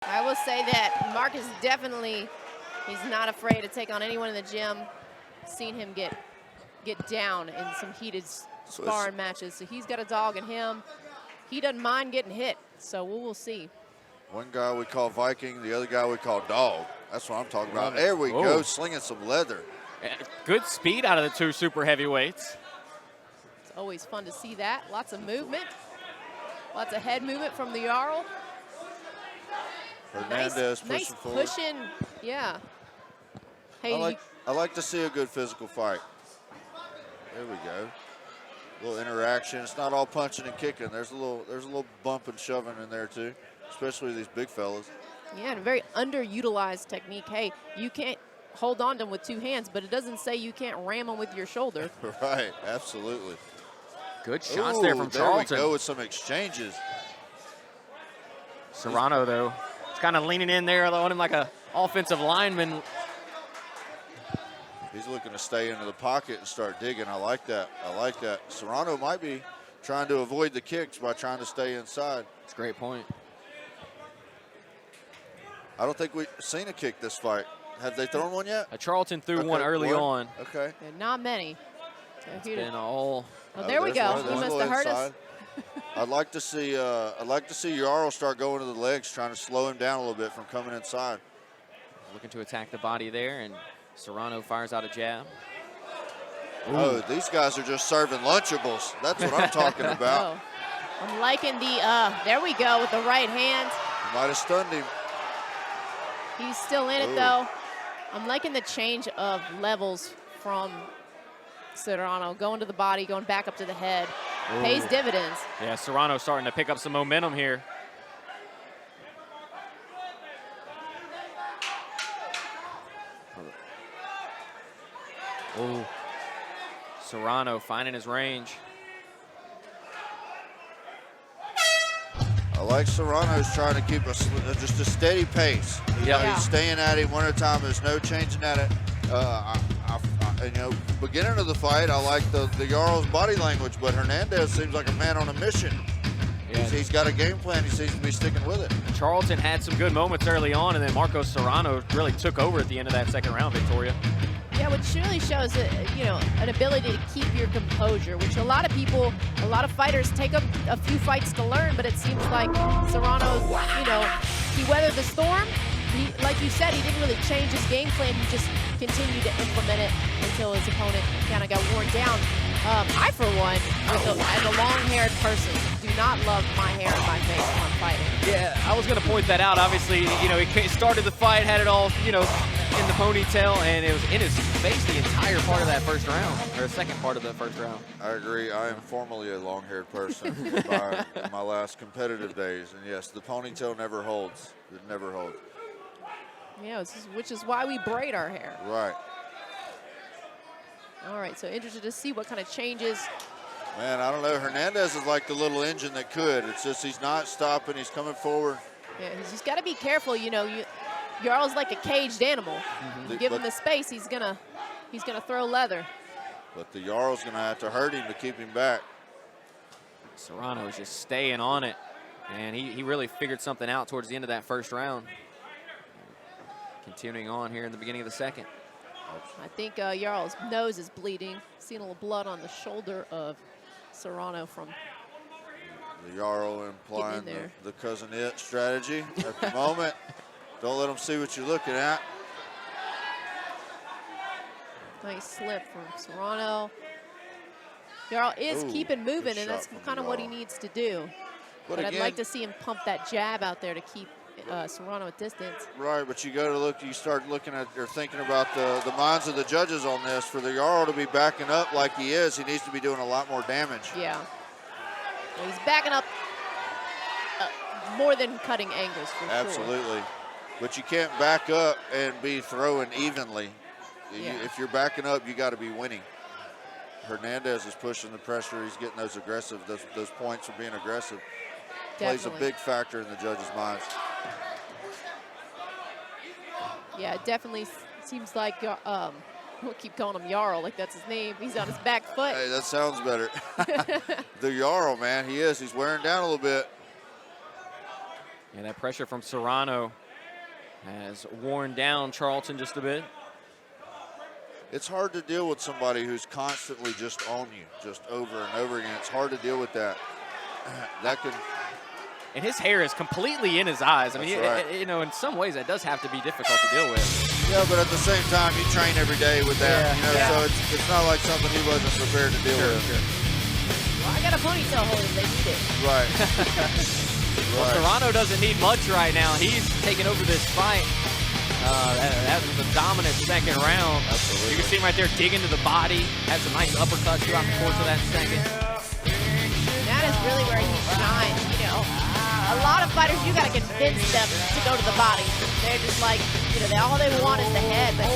I will say that Marcus definitely, he's not afraid to take on anyone in the gym. Seen him get down in some heated sparring matches. So he's got a dog in him. He doesn't mind getting hit. So we'll see. One guy we call Viking, the other guy we call Dog. That's what I'm talking about. There we go, slinging some leather. Good speed out of the two super heavyweights. It's always fun to see that. Lots of movement. Lots of head movement from the Jarl. Hernandez pushing forward. Pushing, yeah. Hey, I like to see a good physical fight. There we go. A little interaction. It's not all punching and kicking. There's a little bump and shoving in there too, especially these big fellas. Yeah, and a very underutilized technique. Hey, you can't hold on to them with two hands, but it doesn't say you can't ram them with your shoulder. Right, absolutely. Good shots there from Charlton. There we go with some exchanges. Serrano, though, is kind of leaning in there on him like a offensive lineman. He's looking to stay into the pocket and start digging. I like that. I like that. Serrano might be trying to avoid the kicks by trying to stay inside. That's a great point. I don't think we've seen a kick this fight. Have they thrown one yet? Charlton threw one early on. Okay. Yeah, not many. So it's been all. Oh, there we go. He must have heard us. I'd like to see Jarl start going to the legs, trying to slow him down a little bit from coming inside. Looking to attack the body there, and Serrano fires out a jab. Ooh. Oh, these guys are just serving Lunchables. That's what I'm talking about. Oh. I'm liking the, there we go with the right hand. Might have stunned him. He's still in it, though. I'm liking the change of levels from Serrano, going to the body, going back up to the head. Ooh. Pays dividends. Yeah, Serrano starting to pick up some momentum here. Oh, Serrano finding his range. I like Serrano's trying to keep just a steady pace. He's staying at it one at a time. There's no changing at it. Beginning of the fight, I like the Jarl's body language, but Hernandez seems like a man on a mission. Yeah. He's got a game plan. He seems to be sticking with it. Charlton had some good moments early on, and then Marcos Serrano really took over at the end of that second round, Victoria. Yeah, which really shows that, an ability to keep your composure, which a lot of fighters take a few fights to learn, but it seems like Serrano, he weathered the storm. Like you said, he didn't really change his game plan. He just continued to implement it until his opponent kind of got worn down. I, for one, as a long-haired person, do not love my hair in my face when I'm fighting. Yeah, I was going to point that out. Obviously, he started the fight, had it all, in the ponytail, and it was in his face the entire part of that first round, or the second part of the first round. I agree. I am formerly a long-haired person by my last competitive days, and yes, the ponytail never holds. It never holds. Yeah, which is why we braid our hair. Right. All right, so interested to see what kind of changes. Man, I don't know. Hernandez is like the little engine that could. It's just he's not stopping. He's coming forward. Yeah, he's just got to be careful. Jarl's like a caged animal. You give him the space, he's gonna throw leather. But the Jarl's gonna have to hurt him to keep him back. Serrano is just staying on it, and he really figured something out towards the end of that first round. Continuing on here in the beginning of the second. I think Jarl's nose is bleeding. Seen a little blood on the shoulder of Serrano from the Jarl implying the cousin it strategy at the moment. Don't let them see what you're looking at. Nice slip from Serrano. Jarl is keeping moving, and that's kind of what he needs to do. But again, I'd like to see him pump that jab out there to keep Serrano at distance. Right, but you start looking at or thinking about the minds of the judges on this. For the Jarl to be backing up like he is, he needs to be doing a lot more damage. Yeah. Well, he's backing up more than cutting angles for sure. Absolutely. But you can't back up and be throwing evenly. Yeah. If you're backing up, you got to be winning. Hernandez is pushing the pressure. He's getting those aggressive, those points for being aggressive. Definitely. Plays a big factor in the judges' minds. Yeah, it definitely seems like, we'll keep calling him Jarl, like that's his name. He's on his back foot. Hey, that sounds better. The Jarl, man, he is. He's wearing down a little bit. And that pressure from Serrano has worn down Charlton just a bit. It's hard to deal with somebody who's constantly just on you, just over and over again. It's hard to deal with that. That can. And his hair is completely in his eyes. I mean, right. you know, in some ways that does have to be difficult to deal with. Yeah, but at the same time, you train every day with that. So it's not like something he wasn't prepared to deal with. Sure. Well, I got a ponytail hold if they need it. Right. Well, Serrano doesn't need much right now. He's taking over this fight. That was a dominant second round. Absolutely. You can see him right there digging to the body. Had some nice uppercuts throughout the course of that second. And that is really where he shines, you know. A lot of fighters, you got to convince them to go to the body. They're just like, you know, all they want is the head. But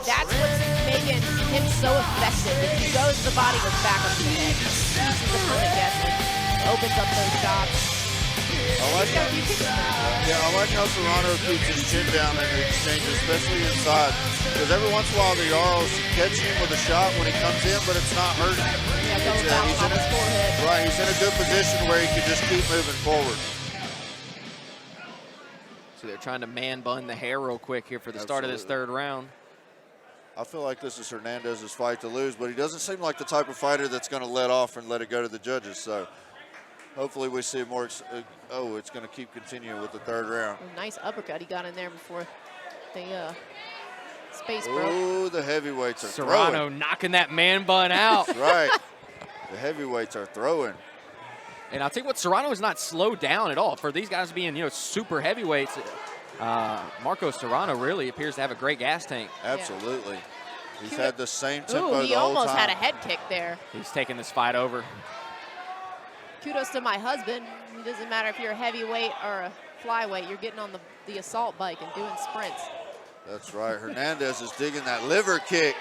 that's what's making him so effective. If he goes to the body with back of the head, he keeps his opponent guessing, opens up those shots. I like how Serrano keeps his chin down in the exchanges, especially inside. Because every once in a while the Jarls catch him with a shot when he comes in, but it's not hurting. Yeah, he's in his forehead. Right, he's in a good position where he can just keep moving forward. So they're trying to man bun the hair real quick here for the start of this third round. I feel like this is Hernandez's fight to lose, but he doesn't seem like the type of fighter that's going to let off and let it go to the judges. So hopefully we see more. It's going to keep continuing with the third round. A nice uppercut he got in there before the space broke. Oh, the heavyweights are Serrano throwing. knocking that man bun out. That's right. The heavyweights are throwing. And I'll tell you what, Serrano is not slowed down at all. For these guys being, you know, super heavyweights, Marco Serrano really appears to have a great gas tank. Absolutely. He's had the same tempo the whole time. He almost had a head kick there. He's taking this fight over. Kudos to my husband. It doesn't matter if you're a heavyweight or a flyweight, you're getting on the assault bike and doing sprints. That's right. Hernandez is digging that liver kick.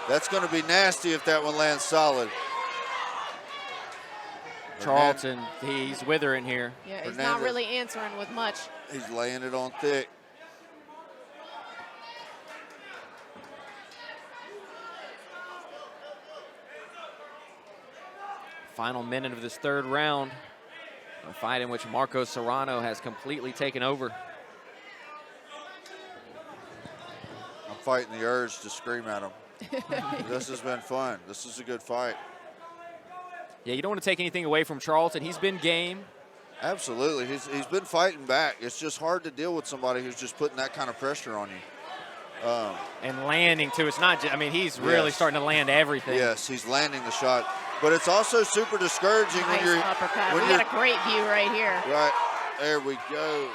That's going to be nasty if that one lands solid. Charlton, he's withering here. Yeah, he's not really answering with much. He's laying it on thick. Final minute of this third round. A fight in which Marco Serrano has completely taken over. I'm fighting the urge to scream at him. This has been fun. This is a good fight. Yeah, you don't want to take anything away from Charlton. He's been game. Absolutely. He's been fighting back. It's just hard to deal with somebody who's just putting that kind of pressure on you. And landing, too. It's not just, I mean, he's really starting to land everything. Yes, he's landing the shot. But it's also super discouraging nice when you're... uppercut. We got a great view right here. Right. There we go.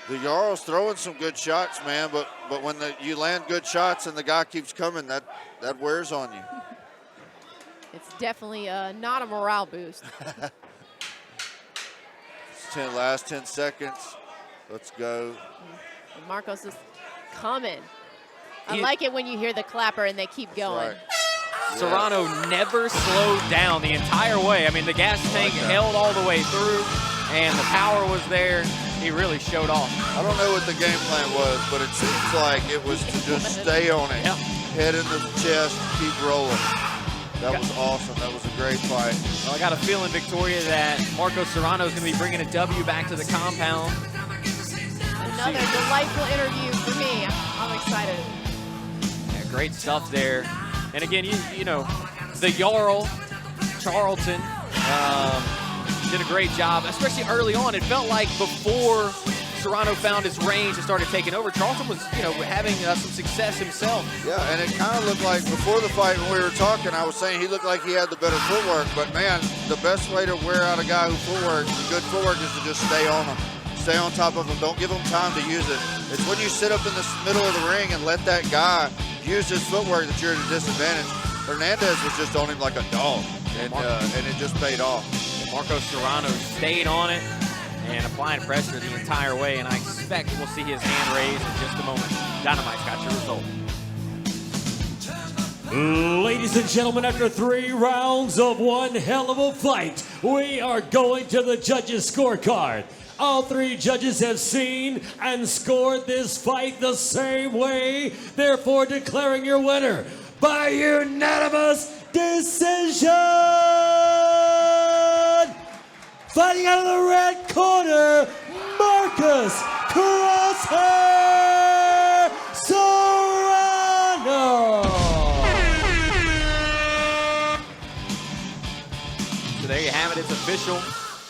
The Jarl's throwing some good shots, man, but when you land good shots and the guy keeps coming, that wears on you. It's definitely not a morale boost. Last 10 seconds. Let's go. And Marcos is coming. I like it when you hear the clapper and they keep going. Right. Serrano never slowed down the entire way. I mean, the gas tank held all the way through, and the power was there. He really showed off. I don't know what the game plan was, but it seems like it was to just stay on it. Yep. Head in the chest, keep rolling. That was awesome. That was a great fight. Well, I got a feeling, Victoria, that Marco Serrano is going to be bringing a W back to the compound. Another delightful interview for me. I'm excited. Yeah, great stuff there. And again, you know, the Jarl, Charlton, did a great job, especially early on. It felt like before Serrano found his range and started taking over, Charlton was, you know, having some success himself. Yeah, and it kind of looked like before the fight when we were talking, I was saying he looked like he had the better footwork. But, man, the best way to wear out a guy who good footwork is to just stay on him. Stay on top of him. Don't give him time to use it. It's when you sit up in the middle of the ring and let that guy use his footwork that you're at a disadvantage. Hernandez was just on him like a dog, and it just paid off. Marco Serrano stayed on it and applying pressure the entire way, and I expect we'll see his hand raised in just a moment. Dynamite's got your result. Ladies and gentlemen, after 3 rounds of one hell of a fight, we are going to the judges' scorecard. All 3 judges have seen and scored this fight the same way, therefore declaring your winner by unanimous decision. fighting out of the red corner, Marcus Crosshair Serrano. So there you have it. It's official.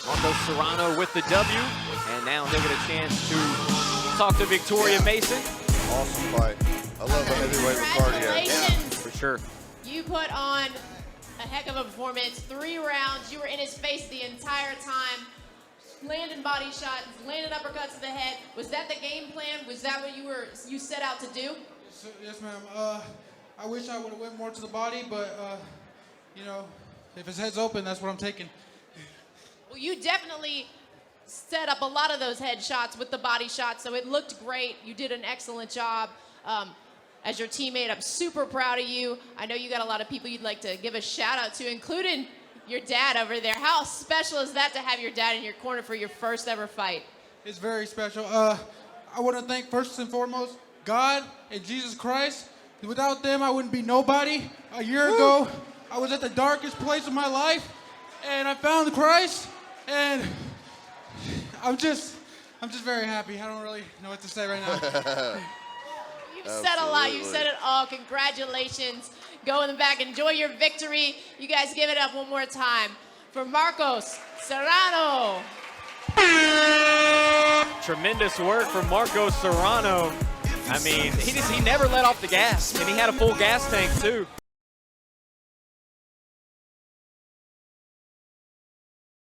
Marcos Serrano with the W. And now he'll get a chance to talk to Victoria Mason. Awesome fight. I love the heavyweight with cardio. Congratulations. For sure. You put on a heck of a performance. 3 rounds. You were in his face the entire time. Landing body shots, landing uppercuts to the head. Was that the game plan? Was that what you set out to do? Yes, ma'am. I wish I would have went more to the body, but you know, if his head's open, that's what I'm taking. Well, you definitely set up a lot of those head shots with the body shots, so it looked great. You did an excellent job. As your teammate, I'm super proud of you. I know you got a lot of people you'd like to give a shout out to, including your dad over there. How special is that to have your dad in your corner for your first ever fight? It's very special. I want to thank first and foremost God and Jesus Christ. Without them, I wouldn't be nobody. A year ago, I was at the darkest place of my life, and I found Christ, and I'm just very happy. I don't really know what to say right now. You've said a lot. You've said it all. Congratulations. Go in the back. Enjoy your victory. You guys give it up one more time for Marcos Serrano. Tremendous work from Marcos Serrano. I mean, he never let off the gas, and he had a full gas tank too.